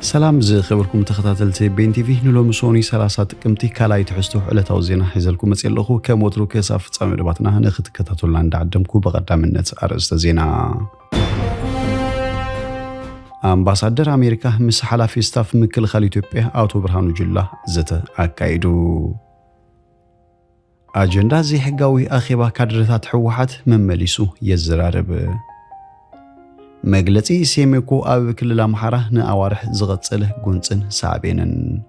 سلام زي خبركم تخطاتلتي بين تي في نلو مسوني سلاسات قمتي كالاي تحستو علتاو زينا حيزلكم مصيلخو كم وترو كيساف تصامي رباتنا نختكتاتو لاند عدمكو بقدامنت ارسته زينا أمباسادر أمريكا مس حلافي ستاف مكل خال إثيوبيا أوتو برهانو جلا زته أكايدو أجندا زي حقاوي أخيبا كادرتات حوحات ممليسو يزرارب مجلتي سيميكو أو كل الأمحرة نأوارح زغتسله جونسن سابينن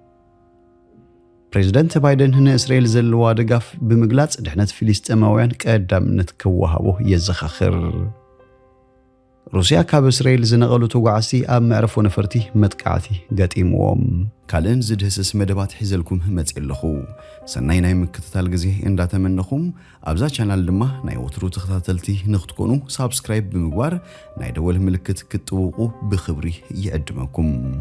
بريزيدنت بايدن هنا إسرائيل زلوا دقاف بمجلات دحنت فلسطيناويان كقدام نتكوهبو يزخخر روسيا كاب إسرائيل زنقلو توقعسي أم معرفو نفرتي متقعتي قاتيموهم كالين زد هسس مدبات حيزلكم متقلخو سناينا مكتتال غزي إن داتا منخم أبزا چانال دما ناي وترو تختاتلتي نختكونو سابسكرايب بمقوار ناي دول ملكت كتوقو بخبري يقدمكم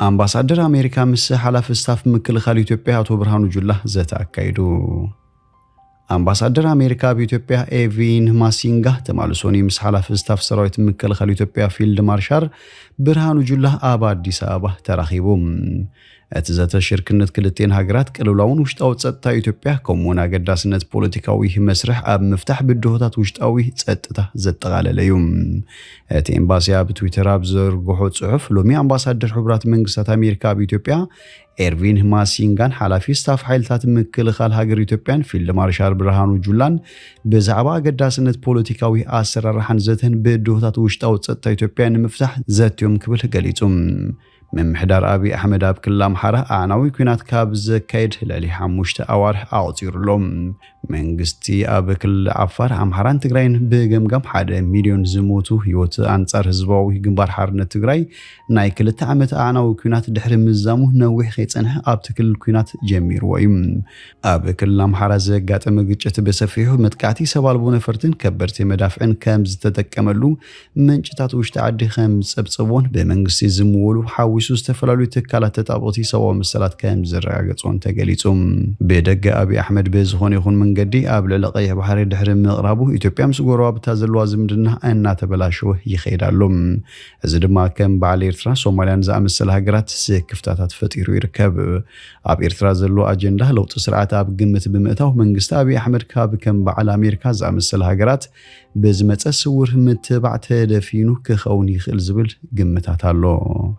أمباسادر أمريكا مس حلاف ستاف مكل خال إثيوبيا أوتو برهانو جلا زتا أكايدو أمباسادر أمريكا بإثيوبيا إيفين ماسينغا تمالسوني مس حلاف ستاف سرايت مكل خال إثيوبيا فيلد مارشال برهانو جلا آبا أديس أبا تراخيبهم أتزات شركنت كلتين هاجرات كلولاون وشتاو تصتا إثيوبيا كمونا قداسنت بوليتيكاوي مسرح أب مفتاح بالدهوتات وشتاوي تصتا زتغال ليوم أتي إمباسيا بتويتر أبزر قحوت صحف لومي أمباسادر حبرات منقصة أمريكا بإثيوبيا إيرفين ماسينغان حلافي ستاف حيلتات مكل خال هاجر إثيوبيان فيلد مارشال برهانو جولان بزعبا قداسنت بوليتيكاوي أسر رحن زتهن بالدهوتات وشتاو تصتا إثيوبيان مفتاح زتيوم كبل قليتهم من محدار أبي أحمد أب كلام حرة أعناوي كونات كابز كيد للي حموشت أوارح أعطير لهم من قستي أب كل عفار عم حران تقرين بجمجم حدا مليون زموتو يوت أنصار هزباوي جنبار حرنا تقري ناي كل تعمت أعناوي كونات دحر مزامو نوح خيتنها أب تكل كونات جمير ويم أب كلام حرة زقات مجتشت بسفيحو متقعتي سوالبون فرتن كبرتي مدافعن كامز تتكملو من جتات وش تعدي خمس بصبون بمنقستي زمولو حاوي سوس تفلالو تكالات تطابطي سوا مسلات كام زرعاقصون تقليتهم بدق أبي أحمد بزخون يخون من قدي قبل لقيه بحري دحر مغرابو إثيوبيا مسقوروا بتازلوا زمدنا أن تبلاشوه يخيدالهم أزد ما كان بعد إيرترا سوماليان زعم السلهاجرات سكفتات فتيرو يركب أب إيرترا زلو أجنده لو تسرعت أب قمة بمئته من قست أبي أحمد كاب كان بعد أمريكا زعم السلهاجرات بزمت السور متبعت دفينو كخوني خلزبل قمتات الله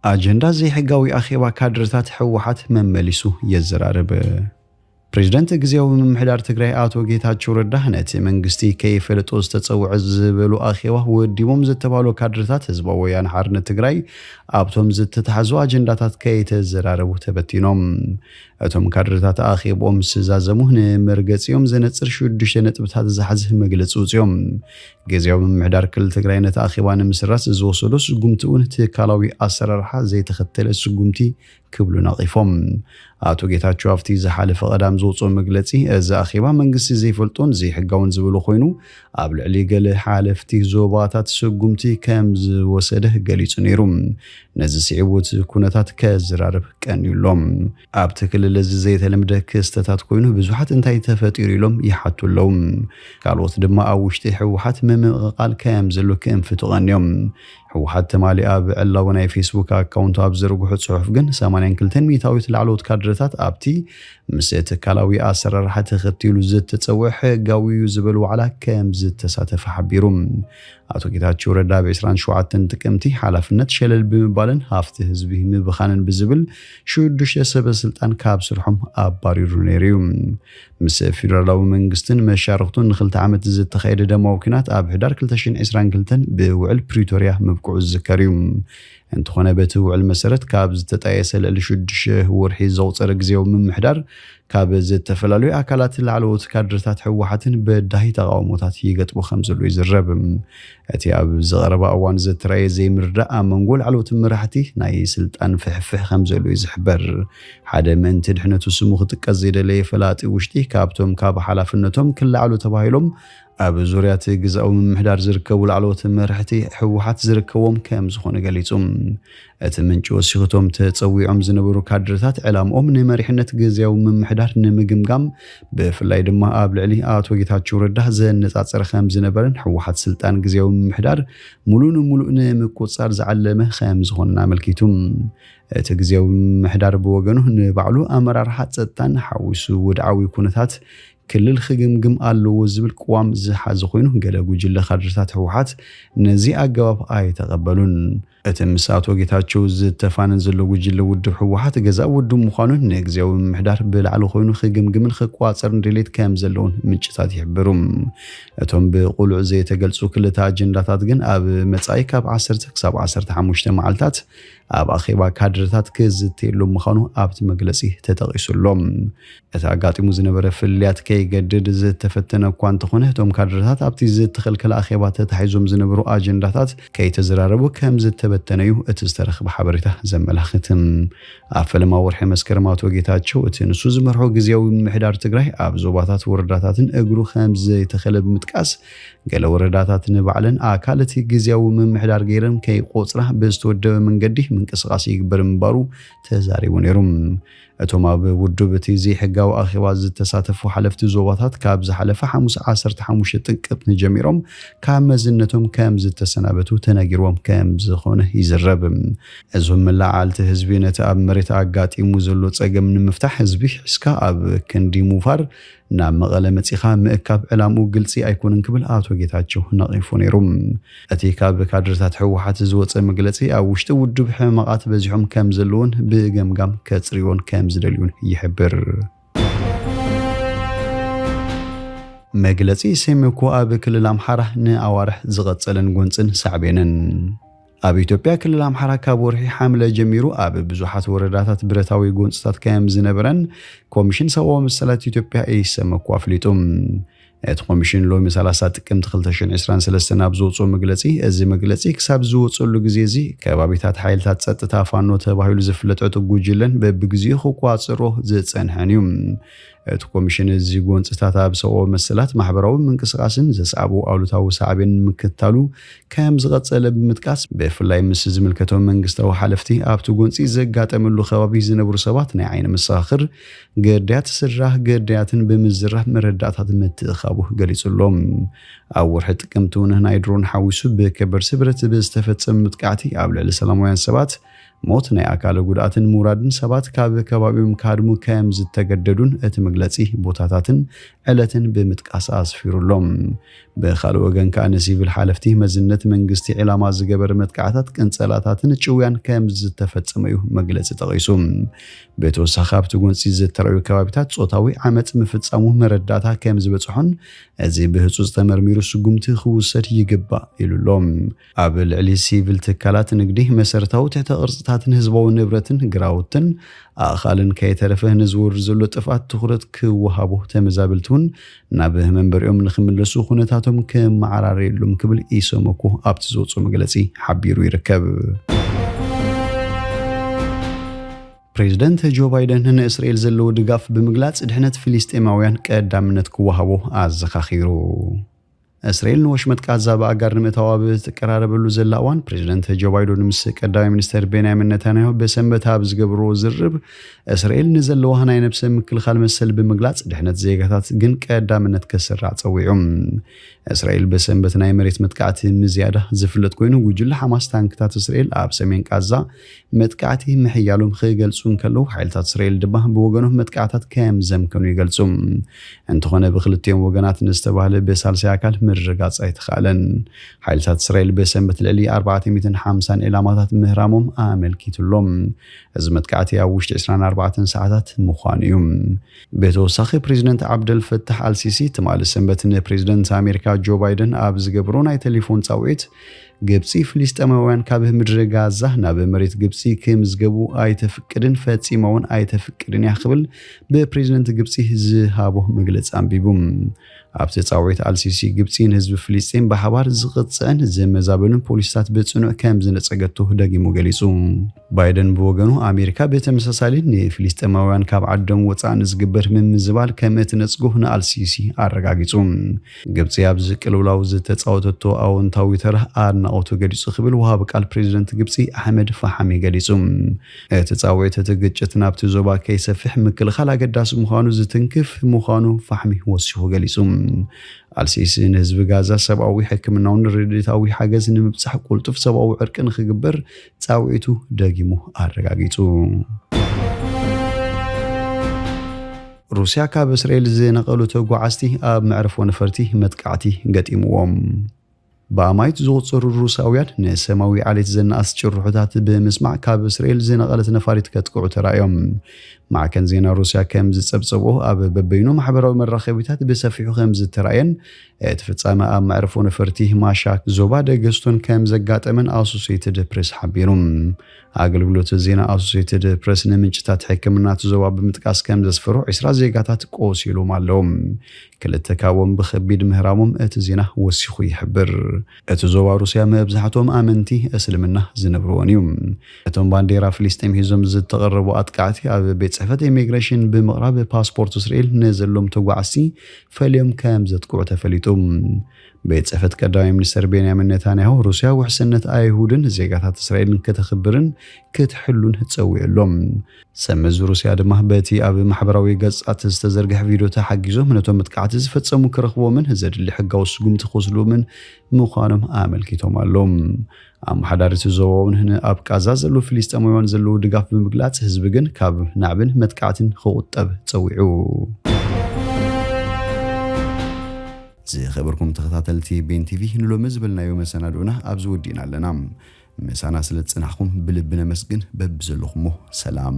أجندا زي حقاوي أخيوا كادرتات حوحات ممليسو يزرارب بريزيدنت غزيو ممحدار تግራይ አቶ ጌታቸው ረዳ ነቲ መንግስቲ ከይፈልጦ ዝተጸውዕ ዝበሉ አኺዋ ወዲሞም ዝተባሉ ካድርታት ህዝባዊ ወያነ ሓርነት ትግራይ ኣብቶም ዝተተሓዙ አጀንዳታት ከይተዘራረቡ ተበቲኖም እቶም ካድርታት አኺቦም ስዛዘሙ ንመርገጽዮም ዘነጽር 6 ነጥብታት ዝሓዝህ መግለጽ ውጽዮም غزيو ممحدار ክል ትግራይ ነቲ አኺዋን ምስራስ ዝወሰዱ ስጉምቲውን ትካላዊ አሰራርሓ ዘይተኸተለ ስጉምቲ ክብሉ ነቂፎም አቶ ጌታቸው አፍቲ ዝሓለፈ ቀዳም ዝወጾ መግለጺ እዚ አኺባ መንግስቲ ዘይፈልጦን ዘይሕጋውን ዝብሉ ኮይኑ ኣብ ልዕሊ ገለ ሓለፍቲ ዞባታት ስጉምቲ ከም ዝወሰደ ገሊጹ ነይሩ ነዚ ሲዕቦት ኩነታት ከዝራርብ ቀኒሎም ኣብ ትክልል እዚ ዘይተለምደ ክስተታት ኮይኑ ብዙሓት እንታይ ተፈጢሩ ኢሎም ይሓቱሎም ካልኦት ድማ ኣብ ውሽጢ ሕወሓት መምቕቃል ከም ዘሎ ከንፍቱ ቀንዮም ሕወሓት ተማሊ ኣብ ዕላው ናይ ፌስቡክ ኣካውንት ኣብ ዘርግሑ ጽሑፍ ግን 82 ሚታዊት ላዕሎት ካድረታት ኣብቲ ምስ ትካላዊ ኣሰራርሓ ተኸቲሉ ዝተጸውዕ ሕጋዊ ዝበሉ ዋዕላ ከም ዝተሳተፈ ሓቢሩ አቶ ጌታቸው ረዳ በ27 ጥቅምቲ ሓላፍነት ሸለል ብምባልን ሃፍቲ ህዝቢ ምብኻንን ብዝብል ሽዱሽ ሰበስልጣን ካብ ስርሖም ኣባሪሩ ነይሩ ምስ ፌደራላዊ መንግስትን መሻርክቱን ንኽልተ ዓመት ዝተኻየደ ደማዊ ኩናት ኣብ ህዳር 2022 ብውዕል ፕሪቶሪያ ምብቅዑ ዝከርዩ እንተኾነ በቲ ውዕል መሰረት ካብ ዝተጣየሰ ልዕሊ 6 ወርሒ ዘውፀረ ግዜው ምምሕዳር ካብ ዝተፈላልዩ ኣካላት ላዕለዎት ካድርታት ሕወሓትን በዳሂ ተቃውሞታት ይገጥሙ ከም ዘሎ ይዝረብ እቲ ኣብ ዝቐረበ እዋን ዝተራየ ዘይምርዳእ ኣብ መንጎ ላዕለዎት መራሕቲ ናይ ስልጣን ፍሕፍሕ ከም ዘሎ ይዝሕበር ሓደ ምእንቲ ድሕነቱ ስሙ ክጥቀስ ዘይደለየ ፈላጢ ውሽጢ ካብቶም ካብ ሓላፍነቶም ክላዕሉ ተባሂሎም ኣብ ዙርያት ግዛዊ ምምሕዳር ዝርከቡ ላዕለዎት መራሕቲ ሕወሓት ዝርከቦም ከም ዝኾነ ገሊፆም እቲ ምንጭ ወሲኽቶም ተፀዊዖም ዝነበሩ ካድረታት ዕላምኦም ንመሪሕነት ግዝያዊ ምምሕዳር ንምግምጋም ብፍላይ ድማ ኣብ ልዕሊ ኣቶ ጌታቸው ረዳ ዘነፃፀረ ከም ዝነበረን ሕወሓት ስልጣን ግዝያዊ ምምሕዳር ሙሉእ ንሙሉእ ንምቁፅፃር ዝዓለመ ከም ዝኾነ ኣመልኪቱ እቲ ግዝያዊ ምምሕዳር ብወገኑ ንባዕሉ ኣመራርሓ ፀጥታን ሓዊሱ ውድዓዊ ኩነታት ክልል ክግምግም ኣለዎ ዝብል ቅዋም ዝሓዘ ኮይኑ ገለ ጉጅለ ካድረታት ሕወሓት ነዚ ኣገባብ ኣይተቐበሉን እቲ ምስ ኣቶ ጌታቸው ዝተፋነን ዘሎ ጉጅለ ውድብ ሕወሓት ገዛ ውድብ ምዃኑን ንግዝያዊ ምምሕዳር ብላዕሊ ኮይኑ ክግምግምን ክቋፀርን ድሌት ከም ዘለውን ምንጭታት ይሕብሩ እቶም ብቁልዕ ዘይተገልጹ ክልተ ኣጀንዳታት ግን ኣብ መጻኢ ካብ 10 ክሳብ 15 መዓልታት ኣብ ኣኼባ ካድረታት ክዝተየሉ ምዃኑ ኣብቲ መግለጺ ተጠቒሱሎም እቲ ኣጋጢሙ ዝነበረ ፍልያት ከይገድድ ዝተፈተነ እኳ እንተኾነ እቶም ካድረታት ኣብቲ ዝተኸልከለ ኣኼባ ተታሒዞም ዝነበሩ ኣጀንዳታት ከይተዘራረቡ ከም ዝተበተነዩ እቲ ዝተረኽበ ሓበሬታ ዘመላኽት ኣብ ፈለማ ወርሒ መስከረም ኣቶ ጌታቸው እቲ ንሱ ዝመርሖ ግዝያዊ ምምሕዳር ትግራይ ኣብ ዞባታት ወረዳታትን እግሩ ከም ዘይተኸለ ብምጥቃስ ገለ ወረዳታት ንባዕለን ኣካል እቲ ግዝያዊ ምምሕዳር ገይረን ከይቆፅራ ብዝተወደበ መንገዲ ምንቅስቃስ ይግበር ምንባሩ ተዛሪቡ ነይሩ እቶም ኣብ ውድብ እቲ ዘይሕጋዊ ኣኼባ ዝተሳተፉ ሓለፍቲ ዞባታት ካብ ዝሓለፈ ሓሙስ 15 ጥንቅት ጀሚሮም ካብ መዝነቶም ከም ዝተሰናበቱ ተነጊሮም ከም ዝኾነ ይዝረብ እዞም መላዓልቲ ህዝቢ ነቲ ኣብ መሬት ኣጋጢሙ ዘሎ ፀገም ንምፍታሕ ህዝቢ ሒዝካ ኣብ ክንዲ ሙፋር ናብ መቐለ መፂኻ ምእካብ ዕላምኡ ግልፂ ኣይኮነን ክብል ኣቶ ጌታቸው ነቒፉ ነይሩ እቲ ካብ ካድረታት ሕወሓት ዝወፀ መግለፂ ኣብ ውሽጢ ውድብ ሕማቃት በዚሖም ከም ዘለውን ብገምጋም ከፅርዮን ከም ዝደልዩን ይሕብር መግለፂ ሰሜኮ ኣብ ክልል ኣምሓራ ንኣዋርሕ ዝቐፀለን ጎንፅን ሳዕቤንን ኣብ ኢትዮጵያ ክልል ኣምሓራ ካብ ወርሒ ሓምለ ጀሚሩ ኣብ ብዙሓት ወረዳታት ብረታዊ ጎንፅታት ከም ዝነበረን ኮሚሽን ሰብኣዊ መሰላት ኢትዮጵያ ኢሰመኮ ኣፍሊጡ እቲ ኮሚሽን ሎሚ 30 ጥቅምቲ 2023 ኣብ ዝወፅኦ መግለፂ እዚ መግለፂ ክሳብ ዝወፅሉ ግዜ እዚ ከባቢታት ሓይልታት ፀጥታ ፋኖ ተባሂሉ ዝፍለጥ ጉጅለን በብግዚኡ ክቋፅሮ ዝፀንሐን እዩ እቲ ኮሚሽን እዚ ጎንፅታት ኣብ ሰብኣዊ መሰላት ማሕበራዊ ምንቅስቃስን ዘስዓቡ ኣሉታዊ ሳዕቤን ምክታሉ ከም ዝቐፀለ ብምጥቃስ ብፍላይ ምስ ዝምልከቶም መንግስታዊ ሓለፍቲ ኣብቲ ጎንፂ ዘጋጠመሉ ከባቢ ዝነብሩ ሰባት ናይ ዓይኒ መሰኻኽር ገዳያት ስድራ ገዳያትን ብምዝራብ መረዳእታት ምትእኻቡ ገሊጹሎም ኣብ ወርሒ ጥቅምቲ እውን ናይ ድሮን ሓዊሱ ብከበርሲ ብረት ብዝተፈፀመ ምጥቃዕቲ ኣብ ልዕሊ ሰላማውያን ሰባት ሞት ናይ ኣካለ ጉድኣትን ሙራድን ሰባት ካብ ከባቢኦም ካድሙ ከም ዝተገደዱን እቲ መግለፂ ቦታታትን ዕለትን ብምጥቃስ ኣስፊሩሎም ብኻልእ ወገን ከዓ ንሲቪል ሓለፍቲ መዝነት መንግስቲ ዕላማ ዝገበረ መጥቃዕታት ቅንፀላታትን ጭውያን ከም ዝተፈፀመ እዩ መግለፂ ጠቒሱ ብተወሳኺ ኣብቲ ጎንፂ ዝተረኣዩ ከባቢታት ፆታዊ ዓመፅ ምፍፃሙ መረዳእታ ከም ዝበፅሖን እዚ ብህፁፅ ተመርሚሩ ስጉምቲ ክውሰድ ይግባእ ኢሉሎም ኣብ ልዕሊ ሲቪል ትካላት ንግዲ መሰረታዊ ትሕተ ቅርፅታትን ህዝባዊ ንብረትን ግራውትን ኣኻልን ከይተረፈ ንዝወርድ ዘሎ ጥፋት ትኹረት ክወሃቦ ተመዛበልቱን ናብ መንበሪኦም ንኽምለሱ ኩነታቶም ከመዓራርየሎም ክብል ኢሰመኮ ኣብቲ ዝወፅኦ መግለፂ ሓቢሩ ይርከብ ፕሬዚደንት ጆ ባይደን ንእስራኤል ዘለዎ ድጋፍ ብምግላጽ ድሕነት ፊሊስጤማውያን ቀዳምነት ክወሃቦ ኣዘኻኺሩ እስራኤል ንወሽመጥ ጋዛ በኣጋር ንምእታዋ ብትቀራረበሉ ዘላ እዋን ፕሬዚደንት ጆ ባይደን ምስ ቀዳማይ ሚኒስትር ቤንያሚን ነታንያሁ በሰንበት ኣብ ዝገብሮ ዝርብ እስራኤል ንዘለዋ ናይ ነብሰ ምክልኻል መሰል ብምግላጽ ድሕነት ዜጋታት ግን ቀዳምነት ከስራዕ ፀዊዖም እስራኤል በሰንበት ናይ መሬት መጥቃዕቲ ምዝያዳ ዝፍለጥ ኮይኑ ጉጅለ ሓማስ ታንክታት እስራኤል ኣብ ሰሜን ጋዛ መጥቃዕቲ ምሕያሎም ክገልጹን ከለው ሓይልታት እስራኤል ድማ ብወገኖም መጥቃዕታት ከም ዘምከኑ ይገልጹ እንተኾነ ብክልቲኦም ወገናት ንዝተባህለ በሳልሳይ ኣካል ምርጋጽ ኣይተኻለን ሓይልታት እስራኤል በሰንበት ልዕሊ 450 ዕላማታት ምህራሞም ኣመልኪቱሎም እዚ መጥቃዕቲ ኣብ ውሽጢ 24 ሰዓታት ምዃኑ እዩ ብተወሳኺ ፕሬዚደንት ዓብደል ፈታሕ አልሲሲ ትማሊ ሰንበት ንፕሬዚደንት ኣሜሪካ ጆ ባይደን ኣብ ዝገብሮ ናይ ቴሌፎን ጻውዒት ግብፂ ፍልስጤማውያን ካብ ምድሪ ጋዛ ናብ መሬት ግብፂ ከምዝገቡ ኣይተፍቅድን ፈጺመውን ኣይተፍቅድን ያኽብል በፕሬዚደንት ግብፂ ዝሃቦ መግለፂ አንቢቡ ኣብቲ ጻውዒት አልሲሲ ግብፂን ህዝቢ ፍልስጤም ብሓባር ዝቕፅዕን ዘመዛበሉን ፖሊስታት ብጽኑዕ ከም ዝነጸገቱ ደጊሙ ገሊጹ። ባይደን ብወገኑ ኣሜሪካ ብተመሳሳሊ ንፍልስጤማውያን ካብ ዓዶም ወፃእ ንዝግበር ምምዝባል ከም እትነጽጎ ንአልሲሲ ኣረጋጊጹ። ግብፂ ኣብዚ ቅልውላው ዝተጻወተቶ ኣወንታዊ ተራ ኣድናቆቱ ገሊጹ ክብል ወሃቢ ቃል ፕሬዚደንት ግብፂ ኣሕመድ ፈሓሚ ገሊጹ። እቲ ጻውዒት እቲ ግጭት ናብቲ ዞባ ከይሰፍሕ ምክልኻል ኣገዳሲ ምዃኑ ዝትንክፍ ምዃኑ ፈሓሚ ወሲኹ ገሊጹ። አልሲሲ ንህዝቢ ጋዛ ሰብኣዊ ሕክምናውን ረድኤታዊ ሓገዝ ንምብጻሕ ቁልጡፍ ሰብኣዊ ዕርቂ ንኽግበር ጻውዒቱ ደጊሙ ኣረጋጊጹ። ሩስያ ካብ እስራኤል ዝነቐሉ ተጓዓዝቲ ኣብ መዕረፎ ነፈርቲ መጥቃዕቲ ገጢምዎም። በኣማይት ዝቑፀሩ ሩሳውያን ንሰማዊ ዓሌት ዘናኣስ ጭርሑታት ብምስማዕ ካብ እስራኤል ዝነቐለት ነፋሪት ከጥቅዑ ተራእዮም። ማዕከን ዜና ሩስያ ከም ዝጸብጸቦ ኣብ በበይኑ ማሕበራዊ መራኸቢታት ብሰፊሑ ከም ዝተራእየን እቲ ፍጻመ ኣብ መዕረፎ ነፈርቲ ማሻክ ዞባ ደገስቶን ከም ዘጋጠመን ኣሶሲየትድ ፕሬስ ሓቢሩ። ኣገልግሎት ዜና ኣሶሲየትድ ፕሬስ ንምንጭታት ሕክምና ዞባ ብምጥቃስ ከም ዘስፈሩ 20 ዜጋታት ቆሲሎም ኣለዉ። ክልተ ካብኦም ብከቢድ ምህራሞም እቲ ዜና ወሲኹ ይሕብር። እቲ ዞባ ሩስያ መብዛሕትኦም ኣመንቲ እስልምና ዝነብርዎን እዩ። እቶም ባንዴራ ፍልስጤም ሒዞም ዝተቐረቡ ኣጥቃዕቲ ኣብ ቤት ጽሕፈት ኢሚግሬሽን ብምቕራብ ፓስፖርት እስራኤል ንዘሎም ተጓዓዝቲ ፈልዮም ከም ዘጥቅዑ ተፈሊጡ። ቤት ጽሕፈት ቀዳማይ ሚኒስትር ቤንያሚን ኔታንያሁ ሩስያ ውሕስነት ኣይሁድን ዜጋታት እስራኤልን ክትኽብርን ክትሕሉን ፀዊዕሎም። ሰመዝ ሩስያ ድማ በቲ ኣብ ማሕበራዊ ገጻት ዝተዘርግሐ ቪድዮ ተሓጊዞም ነቶም መጥቃዕቲ ዝፈጸሙ ክረኽቦምን ዘድሊ ሕጋዊ ስጉምቲ ክወስዶምን ምዃኖም ኣመልኪቶም ኣሎም። ኣመሓዳሪት ዞባውን ኣብ ጋዛ ዘሎ ፍልስጤማውያን ዘለዉ ድጋፍ ብምግላጽ ህዝቢ ግን ካብ ናዕብን መጥቃዕትን ክቁጠብ ፀዊዑ። ዝኸበርኩም ተኸታተልቲ ቤን ቲቪ ንሎሚ ዝብልናዮ መሰናዶና ኣብዚ ወዲእና ኣለና። ምሳና ስለ ጽናሕኩም ብልቢ ነመስግን በብዘለኹሞ ሰላም